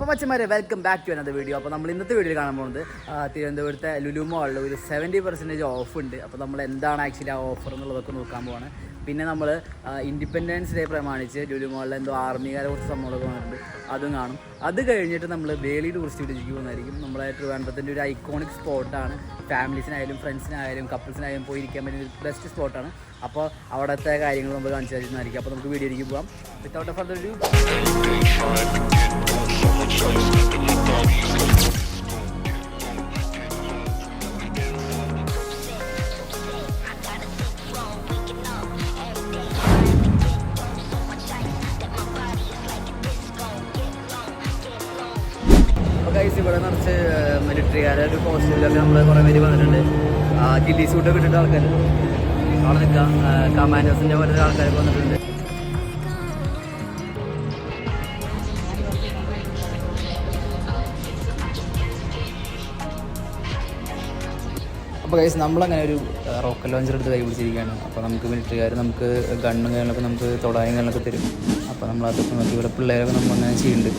അപ്പോൾ മച്ചന്മാരെ welcome back to another video. അപ്പോൾ നമ്മൾ ഇന്നത്തെ വീഡിയോയിൽ കാണാൻ പോകുന്നത് തിരുവനന്തപുരത്തെ ലുലു മാളിൽ ഒരു 70% ഓഫ് ഉണ്ട്. അപ്പോൾ നമ്മൾ എന്താണ് ആക്ച്വലി ആ ഓഫർ എന്നുള്ളതൊക്കെ നോക്കാൻ പോവാണ്. പിന്നെ നമ്മൾ ഇൻഡിപെൻഡൻസ് ഡേ പ്രമാണിച്ച് ലുലു മാളിൽ എന്തോ ആർമിക്കാരെ കുറച്ച് സംഭവങ്ങളൊക്കെ വന്നിട്ടുണ്ട്, അതും കാണും. അത് കഴിഞ്ഞിട്ട് നമ്മൾ വേളി ടൂറിസ്റ്റ് വില്ലേജിലേക്ക് പോകുന്നതായിരിക്കും. നമ്മളെ ട്രിവാൻഡ്രത്തിൻ്റെ ഒരു ഐക്കോണിക് സ്പോട്ടാണ്. ഫാമിലീസിനായാലും ഫ്രണ്ട്സിനായാലും കപ്പിൾസിനായാലും പോയിരിക്കാൻ പറ്റിയ ഒരു ബെസ്റ്റ് സ്പോട്ടാണ്. അപ്പോൾ അവിടുത്തെ കാര്യങ്ങൾ നമ്മൾ കാണിച്ചു തരുന്നതായിരിക്കും. അപ്പോൾ നമുക്ക് വീഡിയോയിലേക്ക് പോകാം. വിത്തൗട്ട് ഫർദർ ഡ്യൂ ഗൈസ്, ഇവിടെ നിറച്ച് മിലിറ്ററിക്കാരെ ഒരു ഹോസ്റ്റലിലൊക്കെ നമ്മൾ കുറേ പേര് വന്നിട്ടുണ്ട്. ഗില്ലി സൂട്ടൊക്കെ ഇട്ടിട്ട് ആൾക്കാർ അവിടെ നിൽക്കാം. കമാൻഡേഴ്സിൻ്റെ പോലെ ആൾക്കാരൊക്കെ വന്നിട്ടുണ്ട്. അപ്പോൾ ഗൈസ്, നമ്മളങ്ങനെ ഒരു റോക്കറ്റ് ലോഞ്ചർ എടുത്ത് കൈ പിടിച്ചിരിക്കുകയാണ്. അപ്പോൾ നമുക്ക് മിലിറ്ററിക്കാർ നമുക്ക് ഗണ്ണും കാര്യങ്ങളൊക്കെ നമുക്ക് തൊടായും കാര്യങ്ങളൊക്കെ തരും. അപ്പോൾ നമ്മളതൊക്കെ നോക്കി ഇവിടെ പിള്ളേരൊക്കെ നമ്മൾ അങ്ങനെ ചെയ്യുന്നുണ്ട്.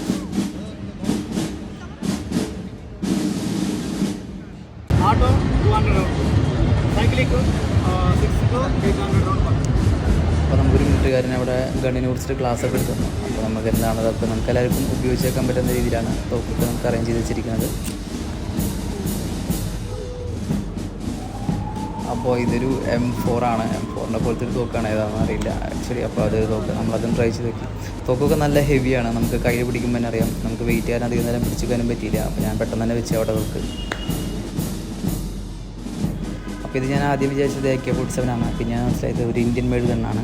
Auto 200 round, cycling 6 to 800 round. അപ്പോൾ നമുക്കൊരു മിലിറ്ററിക്കാരനെ അവിടെ ഗണ്ണിനെ കുറിച്ചിട്ട് ക്ലാസ്സൊക്കെ എടുത്തു. അപ്പോൾ നമുക്ക് എന്താണ് അതൊക്കെ നമുക്ക് എല്ലാവർക്കും ഉപയോഗിച്ചേക്കാൻ പറ്റുന്ന രീതിയിലാണ് തോക്കൊക്കെ നമുക്ക് അറേഞ്ച് ചെയ്ത് വെച്ചിരിക്കുന്നത്. അപ്പോൾ ഇതൊരു M4 ആണ്. M4ൻ്റെ പോലത്തെ ഒരു തോക്കാണ്, ഏതാണെന്ന് അറിയില്ല ആക്ച്വലി. അപ്പോൾ അത് തോക്ക് നമ്മളതും ട്രൈ ചെയ്ത് നോക്കി. തോക്കൊക്കെ നല്ല ഹെവിയാണ്, നമുക്ക് കയ്യിൽ പിടിക്കുമ്പോൾ തന്നെ അറിയാം. നമുക്ക് വെയിറ്റ് ചെയ്യാൻ അധികം നേരം പിടിച്ചെടുക്കാനും പറ്റിയില്ല. അപ്പോൾ ഞാൻ പെട്ടെന്ന് തന്നെ വെച്ച് അവിടെ തോക്ക്. അപ്പോൾ ഇത് ഞാൻ ആദ്യം വിചാരിച്ചത് AK-47 ആണ്. പിന്നെ ഞാൻ മനസ്സിലായത് ഒരു ഇന്ത്യൻ മെയ്ഡ് ഗണ്ണാണ്.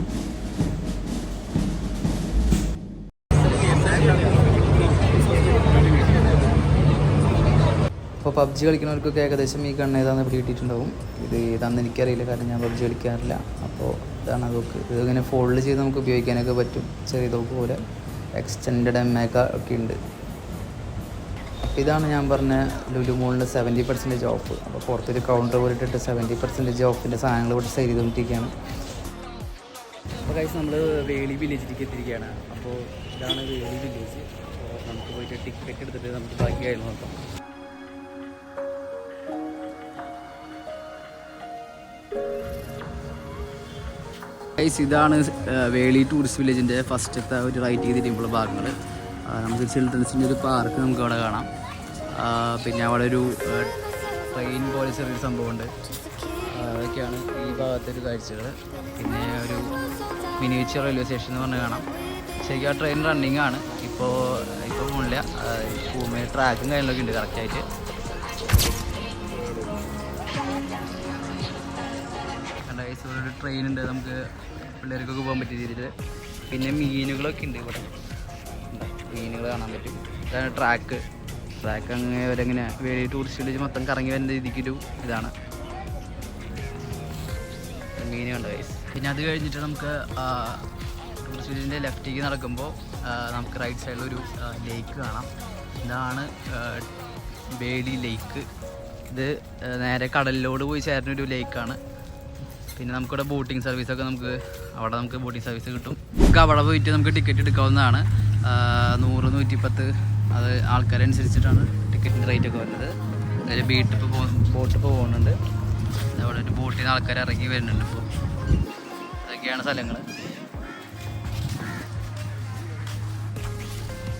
അപ്പോൾ PUBG കളിക്കുന്നവർക്കൊക്കെ ഏകദേശം ഈ ഗണ്ണ് ഏതാണെന്ന് പിടികിട്ടിട്ടുണ്ടാവും. ഇത് ഏതാണെന്ന് എനിക്കറിയില്ല, കാരണം ഞാൻ PUBG കളിക്കാറില്ല. അപ്പോൾ ഇതാണ് തോക്ക്. ഇതിങ്ങനെ ഫോൾഡ് ചെയ്ത് നമുക്ക് ഉപയോഗിക്കാനൊക്കെ പറ്റും. ചെറിയ തോക്ക് പോലെ എക്സ്റ്റെൻഡ് MA ഒക്കെ ഉണ്ട്. അപ്പോൾ ഇതാണ് ഞാൻ പറഞ്ഞ ലുലു മോളിൻ്റെ 70% ഓഫ്. അപ്പോൾ പുറത്തൊരു കൗണ്ടർ പോലെ ഇട്ടിട്ട് 70% ഓഫിൻ്റെ സാധനങ്ങൾ ഇവിടെ സെയിൽ ചെയ്തുകൊണ്ടിരിക്കുകയാണ്. അപ്പോൾ ഗൈസ്, നമ്മൾ വേളി വില്ലേജിലേക്ക് എത്തിയിരിക്കുകയാണ്. അപ്പോൾ ഇതാണ് വേളി വില്ലേജ്. അപ്പോൾ നമുക്ക് പോയിട്ട് ടിക്കറ്റ് എടുത്തിട്ട് നമുക്ക് ബാക്കി കാര്യങ്ങൾ നോക്കാം. ഗൈസ്, ഇതാണ് വേളി ടൂറിസ്റ്റ് വില്ലേജിൻ്റെ ഫസ്റ്റത്തെ ഒരു റൈറ്റ് ചെയ്തിട്ടുള്ള ഭാഗങ്ങൾ. നമുക്ക് ചിൽഡ്രൻസിൻ്റെ ഒരു പാർക്ക് നമുക്ക് അവിടെ കാണാം. പിന്നെ അവിടെ ഒരു ട്രെയിൻ പോലെ ചെറിയൊരു സംഭവമുണ്ട്. അതൊക്കെയാണ് ഈ ഭാഗത്തെ ഒരു കാഴ്ചകൾ. പിന്നെ ഒരു മിനിയേച്ചർ റെയിൽവേ സ്റ്റേഷൻ എന്ന് പറഞ്ഞ് കാണാം. ശരിക്കും ആ ട്രെയിൻ റണ്ണിങ് ആണ്. ഇപ്പോൾ പോണില്ല. ഭൂമി ട്രാക്കും കാര്യങ്ങളൊക്കെ ഉണ്ട് കറക്റ്റായിട്ട്. ഒരു ട്രെയിൻ ഉണ്ട്, നമുക്ക് പിള്ളേർക്കൊക്കെ പോകാൻ പറ്റിയ രീതിയിൽ. പിന്നെ മീനുകളൊക്കെ ഉണ്ട് ഇവിടെ, മീനുകൾ കാണാൻ പറ്റും. ഇതാണ് ട്രാക്ക് അങ്ങനെ അവരെങ്ങനെ വേളി ടൂറിസ്റ്റ് വില്ലേജ് മൊത്തം കറങ്ങി വരുന്ന രീതിക്കൊരു ഇതാണ്. മീൻ കണ്ട ഗൈസ്. പിന്നെ അത് കഴിഞ്ഞിട്ട് നമുക്ക് ടൂറിസ്റ്റ് വില്ലേജിൻ്റെ ലെഫ്റ്റിലേക്ക് നടക്കുമ്പോൾ നമുക്ക് റൈറ്റ് സൈഡിലൊരു ലേക്ക് കാണാം. ഇതാണ് വേളി ലേക്ക്. ഇത് നേരെ കടലിലോട് പോയി ചേരുന്നൊരു ലേക്കാണ്. പിന്നെ നമുക്കിവിടെ ബോട്ടിങ് സർവീസൊക്കെ നമുക്ക് ബോട്ടിങ് സർവീസ് കിട്ടും. നമുക്ക് അവിടെ പോയിട്ട് നമുക്ക് ടിക്കറ്റ് എടുക്കാവുന്നതാണ്. 100, 110 അത് ആൾക്കാരനുസരിച്ചിട്ടാണ് ടിക്കറ്റിൻ്റെ റേറ്റൊക്കെ വരുന്നത്. അതിൽ ബോട്ട് പോകുന്നുണ്ട്. അവിടെ ഒരു ബോട്ടിൽ നിന്ന് ആൾക്കാർ ഇറങ്ങി വരുന്നുണ്ട്. ഇപ്പോൾ ഇതൊക്കെയാണ് സ്ഥലങ്ങൾ.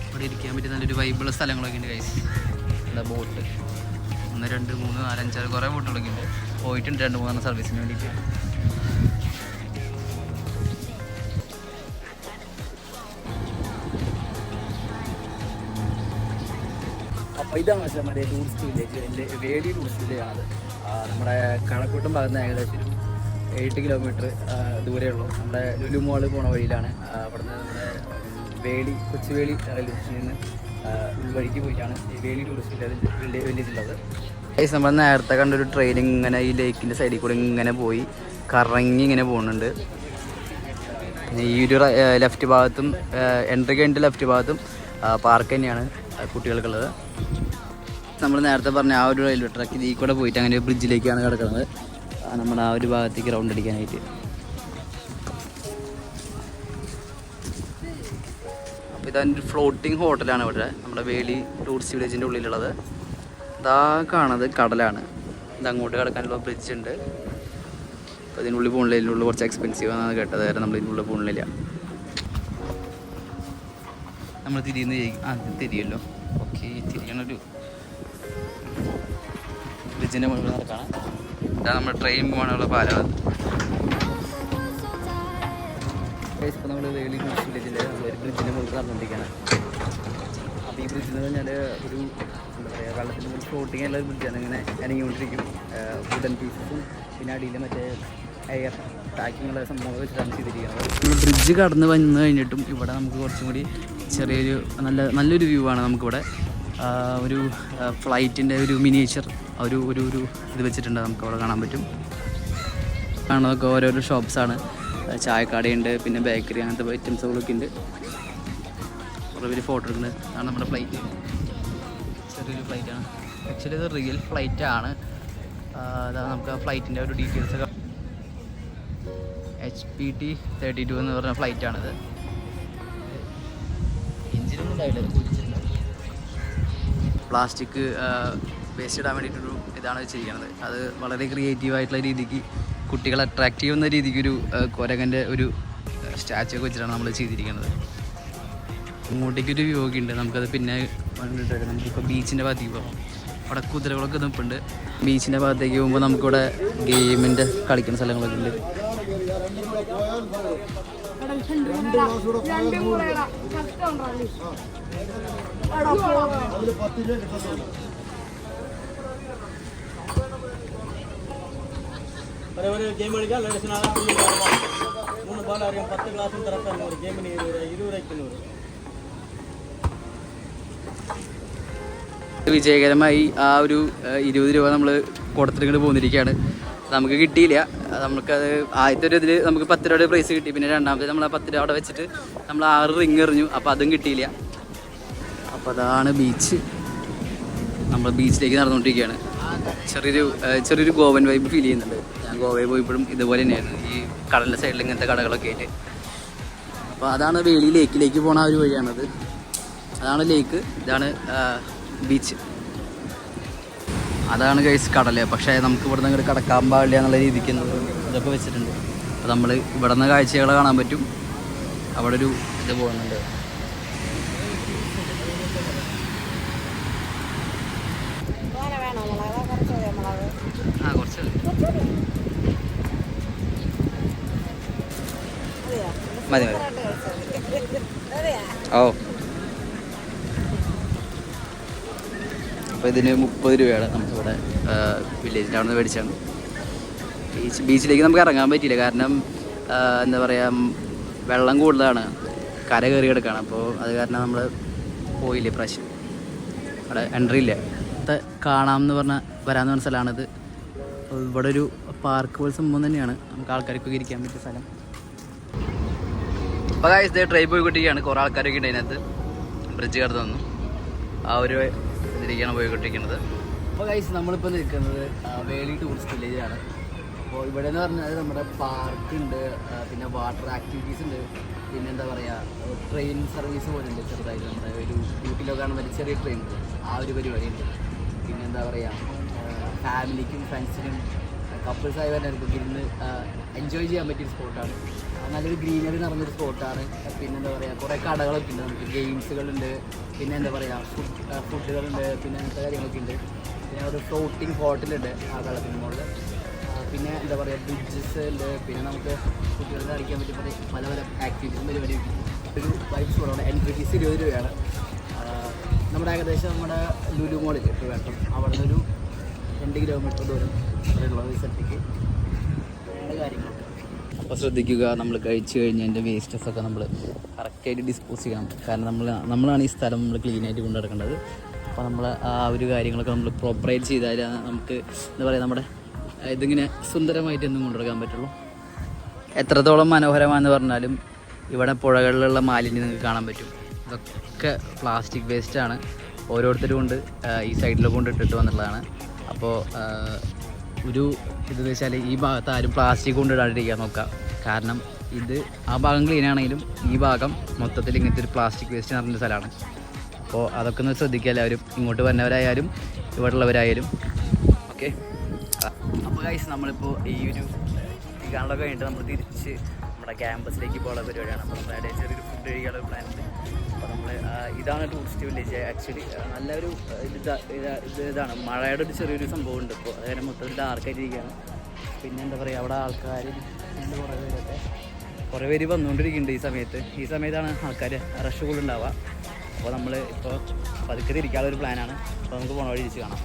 ഇവിടെ ഇരിക്കാൻ പറ്റിയ നല്ലൊരു വൈബുള്ള സ്ഥലങ്ങളൊക്കെ ഉണ്ട് ഗൈസ്. എന്താ ബോട്ട് 1, 2, 3, 4, 5, 6 കുറേ ബോട്ടുകളൊക്കെ ഉണ്ട്. പോയിട്ടുണ്ട് 2-3 സർവീസിന് വേണ്ടിയിട്ട്. അപ്പോൾ ഇതാണ് നമ്മുടെ ടൂറിസ്റ്റ് വില്ലേജ്, വേളി ടൂറിസ്റ്റ് വില്ലേജാണത്. നമ്മുടെ കഴക്കൂട്ടം ഭാഗത്ത് ഏകദേശം ഒരു 8 കിലോമീറ്റർ ദൂരമുള്ളൂ. നമ്മുടെ ലുലു മോള് പോണ വഴിയിലാണ്. അവിടുന്ന് നമ്മുടെ കൊച്ചുവേളി റെയിൽവേ സ്റ്റേഷനിൽ നിന്ന് ഉൾവഴിക്ക് പോയിട്ടാണ് ഈ വേളി ടൂറിസ്റ്റ് വില്ലേജ് ഉള്ളത്. നമ്മൾ നേരത്തെ കണ്ടൊരു ട്രെയിൻ ഇങ്ങനെ ഈ ലേക്കിൻ്റെ സൈഡിൽ കൂടെ ഇങ്ങനെ പോയി കറങ്ങി ഇങ്ങനെ പോകുന്നുണ്ട്. ഈ ഒരു ലെഫ്റ്റ് ഭാഗത്തും എൻട്രി കഴിഞ്ഞിട്ട് ലെഫ്റ്റ് ഭാഗത്തും പാർക്ക് തന്നെയാണ് കുട്ടികൾക്കുള്ളത്. നമ്മൾ നേരത്തെ പറഞ്ഞ ആ ഒരു റെയിൽവേ ട്രാക്ക് ഇതിൽ കൂടെ പോയിട്ട് അങ്ങനെ ബ്രിഡ്ജിലേക്കാണ് കിടക്കുന്നത്. നമ്മുടെ ആ ഒരു ഭാഗത്തേക്ക് റൗണ്ട് അടിക്കാനായിട്ട്. ഇതൊരു ഫ്ലോട്ടിംഗ് ഹോട്ടലാണ് ഇവിടെ നമ്മുടെ വേളി ടൂറിസ്റ്റ് വില്ലേജിൻ്റെ ഉള്ളിലുള്ളത്. ഇതാ കാണുന്നത് കടലാണ്. ഇത് അങ്ങോട്ട് കിടക്കാനുള്ള ബ്രിഡ്ജ് ഉണ്ട്. അപ്പോൾ ഇതിനുള്ളിൽ പോകണില്ല, ഇതിനുള്ളിൽ കുറച്ച് എക്സ്പെൻസീവ് ആണെന്ന് കേട്ടത്, കാരണം നമ്മൾ ഇതിനുള്ളിൽ പോകണില്ല. നമ്മൾ തിരിയല്ലോ. ഓക്കെ, തിരിയണൊരു ബ്രിഡ്ജിൻ്റെ മുകളിൽ നടക്കാണ്. ഇതാണ് നമ്മുടെ ട്രെയിൻ പോകാനുള്ള പാലം. ഇപ്പോൾ നമ്മൾ വേളി ടൂറിസ്റ്റ് വില്ലേജിൻ്റെ ഒരു ബ്രിഡ്ജിൻ്റെ മുകളിൽ നടന്നുകൊണ്ടിരിക്കുകയാണ്. അപ്പോൾ ഈ ബ്രിഡ്ജ് എന്ന് പറഞ്ഞാൽ ഒരു എന്താ പറയുക, വെള്ളത്തിൻ്റെ മുകളിൽ ഫ്ലോട്ടിങ് ഉള്ള ഒരു ബ്രിഡ്ജാണ്. ഇങ്ങനെ ഇറങ്ങിക്കൊണ്ടിരിക്കും. വുഡൻ പീസസും പിന്നെ അടിയിൽ മറ്റേ എയർ പാക്കിങ്ങുള്ള സംഭവങ്ങൾ വെച്ചിട്ടാണ് ചെയ്തിരിക്കുന്നത്. നമ്മൾ ബ്രിഡ്ജ് കടന്ന് വന്നു കഴിഞ്ഞിട്ടും ഇവിടെ നമുക്ക് കുറച്ചും കൂടി ചെറിയൊരു നല്ലൊരു വ്യൂ ആണ് നമുക്കിവിടെ. ഒരു ഫ്ലൈറ്റിൻ്റെ ഒരു മിനിയേച്ചർ ഒരു ഒരു ഒരു ഇത് വെച്ചിട്ടുണ്ട്, നമുക്ക് അവിടെ കാണാൻ പറ്റും. കാണുന്നതൊക്കെ ഓരോരോ ഷോപ്സാണ്. ചായക്കടയുണ്ട്, പിന്നെ ബേക്കറി, അങ്ങനത്തെ ഐറ്റംസുകളൊക്കെ ഉണ്ട്. കുറേ പേര് ഫോട്ടോ എടുക്കുന്നത്. അതാണ് നമ്മുടെ ഫ്ലൈറ്റ്. ചെറിയൊരു ഫ്ലൈറ്റാണ്. ആക്ച്വലി ഇത് റിയൽ ഫ്ലൈറ്റാണ്. അതാണ് നമുക്ക് ആ ഫ്ലൈറ്റിൻ്റെ ഒരു ഡീറ്റെയിൽസ് ഒക്കെ. HPT 32 എന്ന് പറഞ്ഞ ഫ്ലൈറ്റാണിത്. എഞ്ചിനൊന്നും ഉണ്ടാവില്ല. പ്ലാസ്റ്റിക് വേസ്റ്റ് ഇടാൻ വേണ്ടിയിട്ടൊരു ഇതാണ് ചെയ്യണത്. അത് വളരെ ക്രിയേറ്റീവായിട്ടുള്ള രീതിക്ക് കുട്ടികളെ അട്രാക്റ്റ് ചെയ്യുന്ന രീതിക്കൊരു കുരങ്ങൻ്റെ ഒരു സ്റ്റാച്ചു ഒക്കെ വെച്ചിട്ടാണ് നമ്മൾ ചെയ്തിരിക്കുന്നത്. ഇങ്ങോട്ടേക്കൊരു വ്യൂ ഒക്കെ ഉണ്ട്. നമുക്കത് പിന്നെ കണ്ടിട്ട് നമുക്കിപ്പോൾ ബീച്ചിൻ്റെ ഭാഗത്തേക്ക് പോകാം. അവിടെ കുതിരകളൊക്കെ നിൽപ്പുണ്ട്. ബീച്ചിൻ്റെ ഭാഗത്തേക്ക് പോകുമ്പോൾ നമുക്കിവിടെ ഗെയിമിൻ്റെ കളിക്കുന്ന സ്ഥലങ്ങളൊക്കെ ഉണ്ട്. ഗെയിം കളിക്കാം. 3 ബാൾ അറിയാം. 10 ഗ്ലാസും തിറക്കാൻ ഒരു ഗെയിമിന് 20 വിജയകരമായി ആ ഒരു 20 രൂപ നമ്മൾ കൊടുത്തിട്ട് പോന്നിരിക്കുകയാണ്. നമുക്ക് കിട്ടിയില്ല. നമുക്കത് ആദ്യത്തെ ഒരു ഇതിൽ നമുക്ക് 10 രൂപയുടെ പ്രൈസ് കിട്ടി. പിന്നെ രണ്ടാമത്തെ നമ്മൾ ആ 10 രൂപ അവിടെ വെച്ചിട്ട് നമ്മൾ 6 റിങ് എറിഞ്ഞു. അപ്പോൾ അതും കിട്ടിയില്ല. അപ്പോൾ അതാണ് ബീച്ച്. നമ്മൾ ബീച്ചിലേക്ക് നടന്നുകൊണ്ടിരിക്കുകയാണ്. ചെറിയൊരു ഗോവൻ വൈബ് ഫീൽ ചെയ്യുന്നുണ്ട്. ഞാൻ ഗോവയിൽ പോയപ്പോഴും ഇതുപോലെ തന്നെയായിരുന്നു, ഈ കടലിൻ്റെ സൈഡിൽ ഇങ്ങനത്തെ കടകളൊക്കെ ആയിട്ട്. അപ്പോൾ അതാണ് വേളി ലേക്കിലേക്ക് പോണ ആ ഒരു വഴിയാണത്. അതാണ് ലേക്ക്, ഇതാണ് ബീച്ച്, അതാണ് ഗൈസ് കടല്. പക്ഷേ നമുക്ക് ഇവിടെ നിന്ന് അങ്ങോട്ട് കടക്കാൻ പാടില്ല എന്നുള്ള രീതിക്ക് ഇതൊക്കെ വെച്ചിട്ടുണ്ട്. അപ്പോൾ നമ്മൾ ഇവിടെ നിന്ന് കാഴ്ചകൾ കാണാൻ പറ്റും. അവിടെ ഒരു ഇത് പോകുന്നുണ്ട്. കുറച്ച് മതി. ഓ, അപ്പോൾ ഇതിന് 30 രൂപയാണ്. നമുക്കിവിടെ വില്ലേജിൻ്റെ അവിടെ നിന്ന് മേടിച്ചാണ്. ബീച്ചിലേക്ക് നമുക്ക് ഇറങ്ങാൻ പറ്റിയില്ല, കാരണം എന്താ പറയുക, വെള്ളം കൂടുതലാണ്, കര കയറി കിടക്കുകയാണ്. അപ്പോൾ അത് കാരണം നമ്മൾ പോയില്ലേ പ്രാവശ്യം. അവിടെ എൻട്രി ഇല്ല. കാണാമെന്ന് പറഞ്ഞാൽ വരാമെന്ന് പറഞ്ഞ സ്ഥലമാണിത്. ഇവിടെ ഒരു പാർക്ക് പോലെ സംഭവം തന്നെയാണ്, നമുക്ക് ആൾക്കാർക്കൊക്കെ ഇരിക്കാൻ പറ്റിയ സ്ഥലം. അപ്പോൾ ഗൈസ് ദേ ട്രെയിൻ പോയിക്കൊണ്ടിരിക്കുകയാണ്. കുറേ ആൾക്കാരൊക്കെ ഉണ്ട് അതിനകത്ത്. ബ്രിഡ്ജ് കടന്നു വന്നു. ആ ഒരു ഇതിലേക്കാണ് പോയിക്കൊണ്ടിരിക്കുന്നത്. അപ്പോൾ ഗൈസ് നമ്മളിപ്പോൾ നിൽക്കുന്നത് വേളി ടൂറിസ്റ്റ് വില്ലേജാണ്. അപ്പോൾ ഇവിടെ എന്ന് പറഞ്ഞാൽ നമ്മുടെ പാർക്കുണ്ട്, പിന്നെ വാട്ടർ ആക്ടിവിറ്റീസ് ഉണ്ട്, പിന്നെ എന്താ പറയുക ട്രെയിൻ സർവീസ് പോലെ ഉണ്ട് ചെറുതായിട്ട്. നമ്മുടെ ഒരു ഊട്ടിയിലൊക്കെ കാണുന്ന ഒരു ചെറിയ ട്രെയിൻ ഉണ്ട്, ആ ഒരു പരിപാടിയുണ്ട്. പിന്നെ എന്താ പറയുക ഫാമിലിക്കും ഫ്രണ്ട്സിനും കപ്പിൾസായി വരുന്നവർക്കൊക്കെ ഇരുന്ന് എൻജോയ് ചെയ്യാൻ പറ്റിയൊരു സ്പോട്ടാണ്. നല്ലൊരു ഗ്രീനറി നിറഞ്ഞൊരു സ്പോട്ടാണ്. പിന്നെ എന്താ പറയുക കുറേ കടകളൊക്കെ ഉണ്ട്, നമുക്ക് ഗെയിംസുകളുണ്ട്, പിന്നെ എന്താ പറയുക ഫുഡുകളുണ്ട്, പിന്നെ അങ്ങനത്തെ കാര്യങ്ങളൊക്കെ ഉണ്ട്. പിന്നെ ഒരു ഫ്ലോട്ടിംഗ് ഹോട്ടലുണ്ട് ആ വെള്ളത്തിന് മുകളിൽ. പിന്നെ എന്താ പറയുക ബ്രിഡ്ജസ് ഉണ്ട്. പിന്നെ നമുക്ക് കുട്ടികൾക്ക് കളിക്കാൻ പറ്റിയ പല പല ആക്ടിവിറ്റീസും പരിപാടിയൊക്കെ. ഒരു വൈബ് സ്പോട്ടാണ്. എൻട്രി ഫീസ് 20 രൂപയാണ്. നമ്മുടെ ഏകദേശം നമ്മുടെ ലുലു മോളിൽ വേട്ടം അവിടെ നിന്നൊരു 2 കിലോമീറ്റർ ദൂരം ഉള്ള ഈ സ്ഥലത്തേക്ക് കാര്യങ്ങളൊക്കെ. അപ്പോൾ ശ്രദ്ധിക്കുക, നമ്മൾ കഴിച്ചു കഴിഞ്ഞതിൻ്റെ വേസ്റ്റസൊക്കെ നമ്മൾ കറക്റ്റായിട്ട് ഡിസ്പോസ് ചെയ്യണം. കാരണം നമ്മളാണ് ഈ സ്ഥലം നമ്മൾ ക്ലീനായിട്ട് കൊണ്ടു നടക്കേണ്ടത്. അപ്പോൾ നമ്മൾ ആ ഒരു കാര്യങ്ങളൊക്കെ നമ്മൾ പ്രോപ്പറായിട്ട് ചെയ്താൽ നമുക്ക് എന്താ പറയുക നമ്മുടെ ഇതിങ്ങനെ സുന്ദരമായിട്ട് എന്നും കൊണ്ടുനടക്കാൻ പറ്റുള്ളൂ. എത്രത്തോളം മനോഹരമാണെന്ന് പറഞ്ഞാലും ഇവിടെ പുഴകളിലുള്ള മാലിന്യം നിങ്ങൾക്ക് കാണാൻ പറ്റും. ഇതൊക്കെ പ്ലാസ്റ്റിക് വേസ്റ്റാണ്. ഓരോരുത്തരും കൊണ്ട് ഈ സൈഡിലൊക്കെ കൊണ്ട് ഇട്ടിട്ട് വന്നുള്ളതാണ്. അപ്പോൾ ഒരു ഇതെന്ന് വെച്ചാൽ ഈ ഭാഗത്ത് ആരും പ്ലാസ്റ്റിക് കൊണ്ട് ഇടാണ്ടിരിക്കാൻ നോക്കുക. കാരണം ഇത് ആ ഭാഗം ക്ലീൻ ആണെങ്കിലും ഈ ഭാഗം മൊത്തത്തിൽ ഇങ്ങനത്തെ ഒരു പ്ലാസ്റ്റിക് വേസ്റ്റ് നിറഞ്ഞ സ്ഥലമാണ്. അപ്പോൾ അതൊക്കെ ഒന്ന് ശ്രദ്ധിക്കുക എല്ലാവരും, ഇങ്ങോട്ട് വരുന്നവരായാലും ഇവിടെ ഉള്ളവരായാലും. ഓക്കെ, അപ്പോൾ ഗൈസ് നമ്മളിപ്പോൾ ഈ ഒരു കാണലൊക്കെ കഴിഞ്ഞിട്ട് നമ്മൾ തിരിച്ച് നമ്മുടെ ക്യാമ്പസിലേക്ക് പോകാനുള്ള പരിപാടിയാണ്. അപ്പോൾ നമ്മുടെ ഇടയിൽ ചെറിയൊരു ഫുഡ് കഴിക്കാനുള്ള പ്ലാൻ ഉണ്ട്. അപ്പോൾ നമ്മൾ ഇതാണ് ടൂറിസ്റ്റ് വില്ലേജ്. ആക്ച്വലി നല്ലൊരു ഇതാണ്, മഴയുടെ ഒരു ചെറിയൊരു സംഭവം ഉണ്ട് ഇപ്പോൾ. അതുകാരം മൊത്തത്തിൽ ഡാർക്കായിട്ടിരിക്കുകയാണ്. പിന്നെ എന്താ പറയുക, അവിടെ ആൾക്കാർ കുറേ പേര് വന്നുകൊണ്ടിരിക്കുന്നുണ്ട് ഈ സമയത്താണ് ആൾക്കാർ റഷ് കൂടുതൽ ഉണ്ടാവുക. അപ്പോൾ നമ്മൾ ഇപ്പോൾ പതുക്കെ തിരിക്കാനുള്ള ഒരു പ്ലാനാണ്. അപ്പോൾ നമുക്ക് പോണ വഴി തിരിച്ച് കാണാം.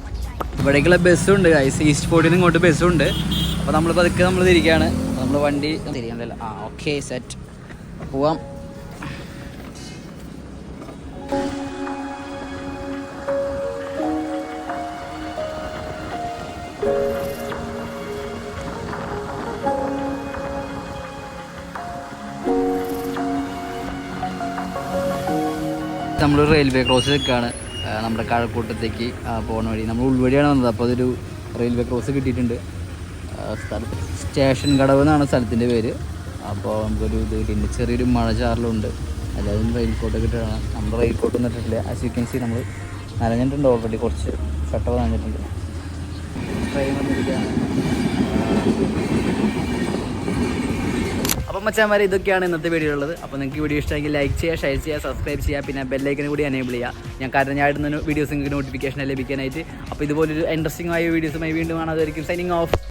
ഇവിടേക്കുള്ള ബസ്സുണ്ട് ഗൈസ്, ഈസ്റ്റ് ഫോർട്ടിൽ നിന്ന് ഇങ്ങോട്ട് ബസ്സുണ്ട്. അപ്പോൾ നമ്മൾ പതുക്കെ നമ്മൾ തിരിക്കുകയാണ്. നമ്മൾ വണ്ടി തിരിക്കണ്ടല്ലോ. ഓക്കെ, സെറ്റ്, പോവാം. നമ്മൾ റെയിൽവേ ക്രോസ് നിൽക്കുകയാണ്. നമ്മുടെ കഴക്കൂട്ടത്തേക്ക് പോകുന്ന വഴി നമ്മൾ ഉൾവഴിയാണ് വന്നത്. അപ്പോൾ അതൊരു റെയിൽവേ ക്രോസ് കിട്ടിയിട്ടുണ്ട്. സ്ഥലത്ത് സ്റ്റേഷൻ കടവ് എന്നാണ് സ്ഥലത്തിൻ്റെ പേര്. അപ്പോൾ നമുക്കൊരു ഇത് കിട്ടിയിട്ടുണ്ട്. ചെറിയൊരു മഴ ചാറലുണ്ട്. എല്ലാവരും റെയിൽ കോട്ടൊക്കെ ഇട്ടാണ്. നമ്മൾ റെയിൽ കോട്ട് ഇട്ടിട്ടില്ല. ആസ് യു ക്യാൻ സീ നമ്മൾ നനഞ്ഞിട്ടുണ്ട് ഓൾറെഡി, കുറച്ച് ഷട്ടർ നനഞ്ഞിട്ടുണ്ട്. ട്രെയിൻ വന്നിരിക്കുകയാണ്. അപ്പം മച്ചാന്മാരെ, ഇതൊക്കെയാണ് ഇന്നത്തെ വീഡിയോ ഉള്ളത്. അപ്പോൾ നിങ്ങൾക്ക് വീഡിയോ ഇഷ്ടമെങ്കിൽ ലൈക്ക് ചെയ്യുക, ഷെയർ ചെയ്യുക, സബ്സ്ക്രൈബ് ചെയ്യുക, പിന്നെ ബെല്ലൈക്കനും കൂടി എനേബിൾ ചെയ്യുക. ഞാൻ ഇടുന്ന വീഡിയോസ് നിങ്ങൾക്ക് നോട്ടിഫിക്കേഷൻ ലഭിക്കാനായിട്ട്. അപ്പോൾ ഇതുപോലൊരു ഇൻട്രസ്റ്റിംഗ് ആയ വീഡിയോസുമായി വീണ്ടും കാണാതായിരിക്കും. Signing off.